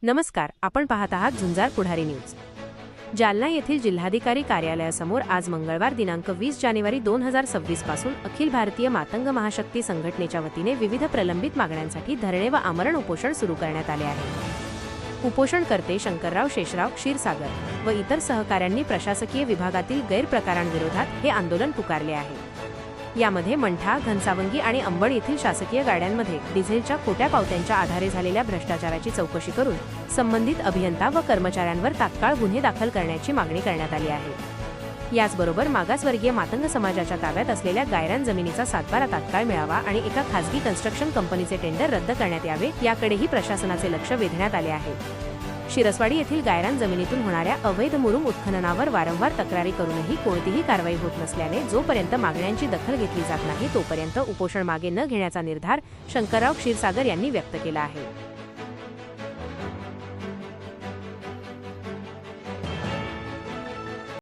नमस्कार, आपण पाहत आहात झुंजार पुढारी न्यूज। जालना येथील जिल्हाधिकारी कार्यालयासमोर आज मंगळवार दिनांक 20 जानेवारी 2026 पासून अखिल भारतीय मातंग महाशक्ती संघटनेच्या वतीने विविध प्रलंबित मागण्यांसाठी धरणे व आमरण उपोषण सुरू करण्यात आले आहे। उपोषणकर्ते शंकरराव शेषराव क्षीरसागर व इतर सहकाऱ्यांनी प्रशासकीय विभागातील गैरप्रकारांविरोधात हे आंदोलन पुकारले आहे। यामध्ये मंठा, घनसावंगी आणि अंबड येथील शासकीय गाड्यांमध्ये डिझेलच्या खोट्या पावत्यांच्या आधारे झालेल्या भ्रष्टाचाराची चौकशी करून संबंधित अभियंता व कर्मचाऱ्यांवर तात्काळ गुन्हे दाखल करण्याची मागणी करण्यात आली आहे। याचबरोबर मागासवर्गीय मातंग समाजाच्या ताब्यात असलेल्या गायरान जमिनीचा सातबारा तात्काळ मिळावा आणि एका खासगी कन्स्ट्रक्शन कंपनीचे टेंडर रद्द करण्यात यावे याकडेही प्रशासनाचे लक्ष वेधण्यात आले आहे। शिरसवाडी येथील गायरान जमिनीतून होणाऱ्या अवैध मुरुम उत्खननावर वारंवार तक्रारी करूनही कोणतीही कारवाई होत नसल्याने जोपर्यंत मागण्यांची दखल घेतली जात नाही तोपर्यंत उपोषण मागे न घेण्याचा निर्धार शंकरराव क्षीरसागर यांनी व्यक्त केला आहे।